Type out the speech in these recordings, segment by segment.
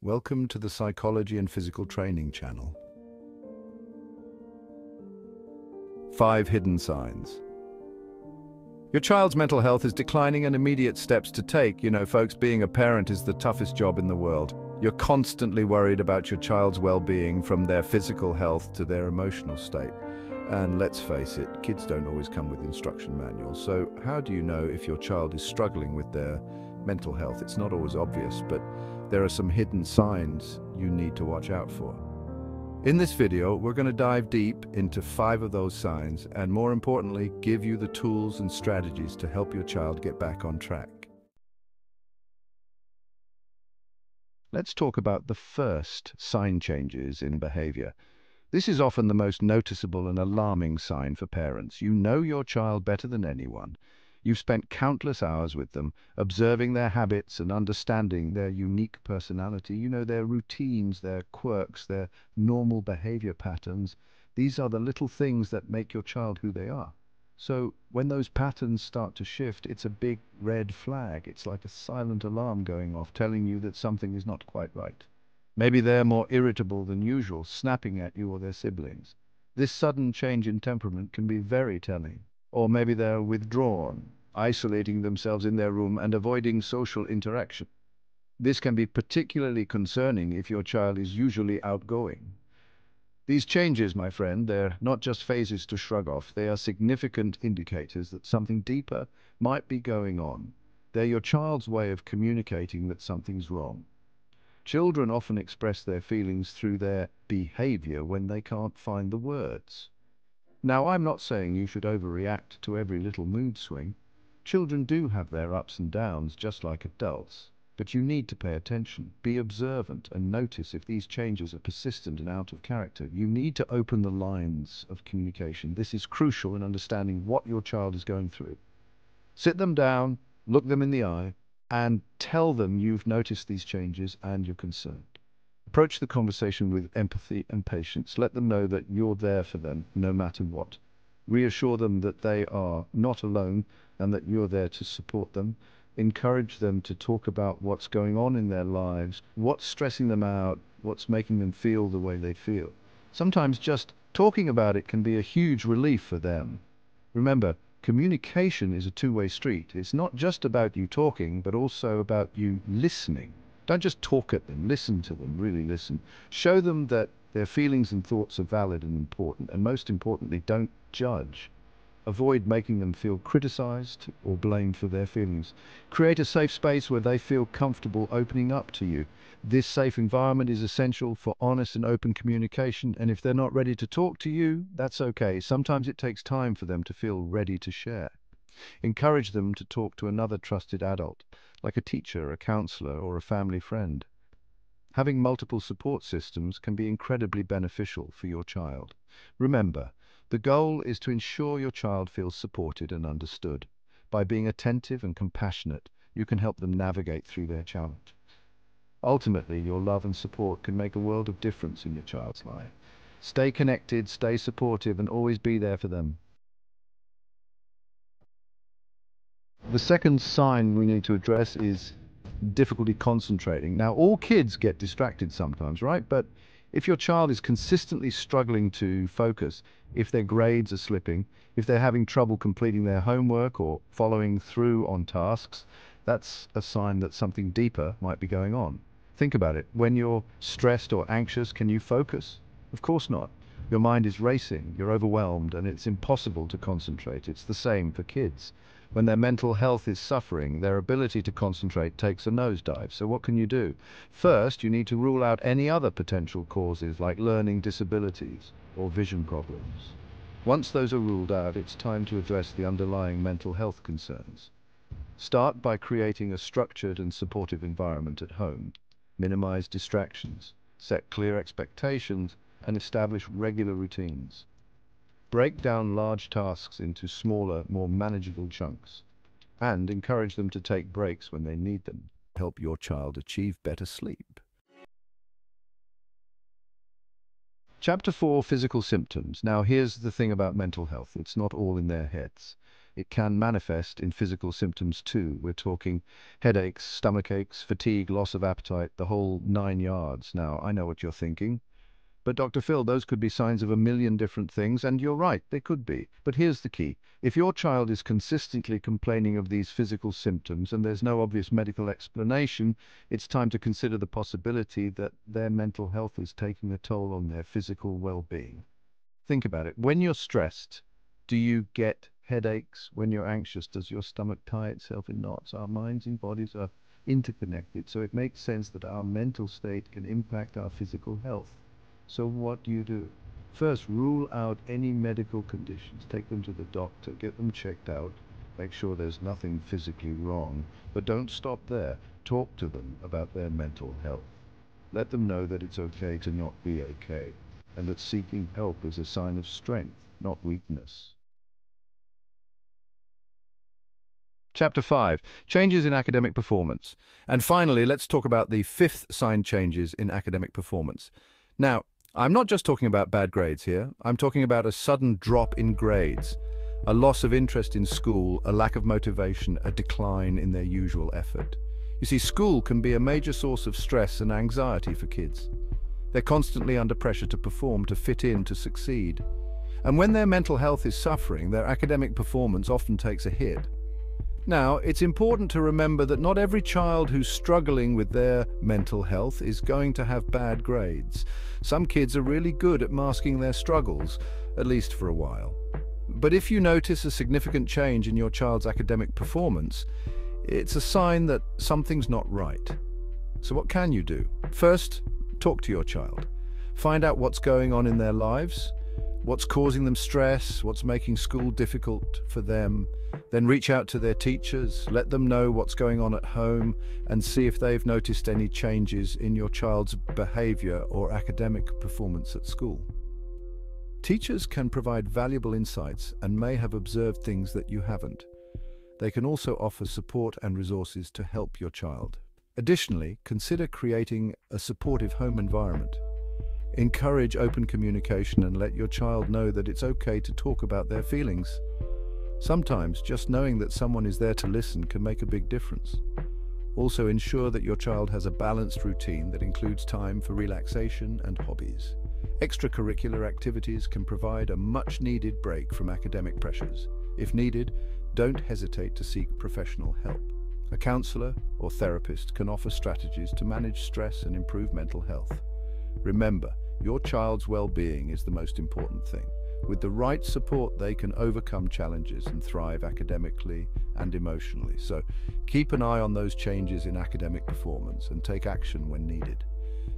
Welcome to the Psychology and Physical Training channel. 5 hidden signs. Your child's mental health is declining and immediate steps to take. Folks, being a parent is the toughest job in the world. You're constantly worried about your child's well-being, from their physical health to their emotional state. And let's face it, kids don't always come with instruction manuals. So how do you know if your child is struggling with their mental health? It's not always obvious, but there are some hidden signs you need to watch out for. In this video, we're going to dive deep into 5 of those signs and, more importantly, give you the tools and strategies to help your child get back on track. Let's talk about the first sign: changes in behavior. This is often the most noticeable and alarming sign for parents. You know your child better than anyone. You've spent countless hours with them, observing their habits and understanding their unique personality. You know their routines, their quirks, their normal behavior patterns. These are the little things that make your child who they are. So when those patterns start to shift, it's a big red flag. It's like a silent alarm going off, telling you that something is not quite right. Maybe they're more irritable than usual, snapping at you or their siblings. This sudden change in temperament can be very telling. Or maybe they're withdrawn, isolating themselves in their room and avoiding social interaction. This can be particularly concerning if your child is usually outgoing. These changes, my friend, they're not just phases to shrug off. They are significant indicators that something deeper might be going on. They're your child's way of communicating that something's wrong. Children often express their feelings through their behavior when they can't find the words. Now, I'm not saying you should overreact to every little mood swing. Children do have their ups and downs, just like adults. But you need to pay attention, be observant, and notice if these changes are persistent and out of character. You need to open the lines of communication. This is crucial in understanding what your child is going through. Sit them down, look them in the eye, and tell them you've noticed these changes and you're concerned. Approach the conversation with empathy and patience. Let them know that you're there for them, no matter what. Reassure them that they are not alone and that you're there to support them. Encourage them to talk about what's going on in their lives, what's stressing them out, what's making them feel the way they feel. Sometimes just talking about it can be a huge relief for them. Remember, communication is a two-way street. It's not just about you talking, but also about you listening. Don't just talk at them, listen to them, really listen. Show them that their feelings and thoughts are valid and important, and most importantly, don't judge. Avoid making them feel criticized or blamed for their feelings. Create a safe space where they feel comfortable opening up to you. This safe environment is essential for honest and open communication, and if they're not ready to talk to you, that's okay. Sometimes it takes time for them to feel ready to share. Encourage them to talk to another trusted adult, like a teacher, a counselor, or a family friend. Having multiple support systems can be incredibly beneficial for your child. Remember, the goal is to ensure your child feels supported and understood. By being attentive and compassionate, you can help them navigate through their challenge. Ultimately, your love and support can make a world of difference in your child's life. Stay connected, stay supportive, and always be there for them. The second sign we need to address is difficulty concentrating. Now, all kids get distracted sometimes, right? But if your child is consistently struggling to focus, if their grades are slipping, if they're having trouble completing their homework or following through on tasks, that's a sign that something deeper might be going on. Think about it. When you're stressed or anxious, can you focus? Of course not. Your mind is racing, you're overwhelmed, and it's impossible to concentrate. It's the same for kids. When their mental health is suffering, their ability to concentrate takes a nosedive. So what can you do? First, you need to rule out any other potential causes like learning disabilities or vision problems. Once those are ruled out, it's time to address the underlying mental health concerns. Start by creating a structured and supportive environment at home. Minimize distractions, set clear expectations, and establish regular routines. Break down large tasks into smaller, more manageable chunks, and encourage them to take breaks when they need them. Help your child achieve better sleep. Chapter 4, Physical Symptoms. Now, here's the thing about mental health. It's not all in their heads. It can manifest in physical symptoms too. We're talking headaches, stomach aches, fatigue, loss of appetite, the whole 9 yards. Now, I know what you're thinking. But Dr. Phil, those could be signs of a million different things, and you're right, they could be. But here's the key. If your child is consistently complaining of these physical symptoms and there's no obvious medical explanation, it's time to consider the possibility that their mental health is taking a toll on their physical well-being. Think about it. When you're stressed, do you get headaches? When you're anxious, does your stomach tie itself in knots? Our minds and bodies are interconnected, so it makes sense that our mental state can impact our physical health. So what do? First, rule out any medical conditions. Take them to the doctor, get them checked out, make sure there's nothing physically wrong. But don't stop there. Talk to them about their mental health. Let them know that it's okay to not be okay, and that seeking help is a sign of strength, not weakness. Chapter 5. Changes in academic performance. And finally, let's talk about the fifth sign: changes in academic performance. Now, I'm not just talking about bad grades here. I'm talking about a sudden drop in grades, a loss of interest in school, a lack of motivation, a decline in their usual effort. You see, school can be a major source of stress and anxiety for kids. They're constantly under pressure to perform, to fit in, to succeed. And when their mental health is suffering, their academic performance often takes a hit. Now, it's important to remember that not every child who's struggling with their mental health is going to have bad grades. Some kids are really good at masking their struggles, at least for a while. But if you notice a significant change in your child's academic performance, it's a sign that something's not right. So what can you do? First, talk to your child. Find out what's going on in their lives, what's causing them stress, what's making school difficult for them. Then reach out to their teachers, let them know what's going on at home, and see if they've noticed any changes in your child's behavior or academic performance at school. Teachers can provide valuable insights and may have observed things that you haven't. They can also offer support and resources to help your child. Additionally, consider creating a supportive home environment. Encourage open communication and let your child know that it's okay to talk about their feelings. Sometimes just knowing that someone is there to listen can make a big difference. Also, ensure that your child has a balanced routine that includes time for relaxation and hobbies. Extracurricular activities can provide a much-needed break from academic pressures. If needed, don't hesitate to seek professional help. A counselor or therapist can offer strategies to manage stress and improve mental health. Remember, your child's well-being is the most important thing. With the right support, they can overcome challenges and thrive academically and emotionally. So keep an eye on those changes in academic performance and take action when needed.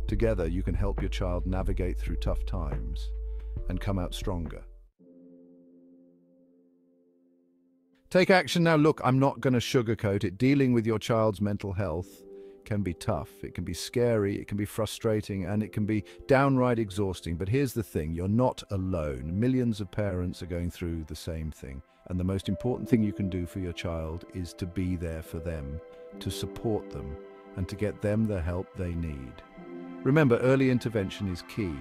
Together, you can help your child navigate through tough times and come out stronger. Take action now. Look, I'm not going to sugarcoat it. Dealing with your child's mental health can be tough, it can be scary, it can be frustrating, and it can be downright exhausting. But here's the thing, you're not alone. Millions of parents are going through the same thing. And the most important thing you can do for your child is to be there for them, to support them, and to get them the help they need. Remember, early intervention is key.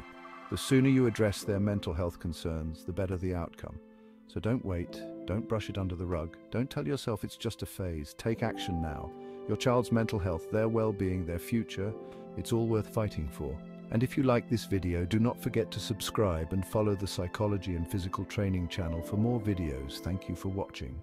The sooner you address their mental health concerns, the better the outcome. So don't wait, don't brush it under the rug, don't tell yourself it's just a phase. Take action now. Your child's mental health, their well-being, their future, it's all worth fighting for. And if you like this video, do not forget to subscribe and follow the Psychology and Physical Training channel for more videos. Thank you for watching.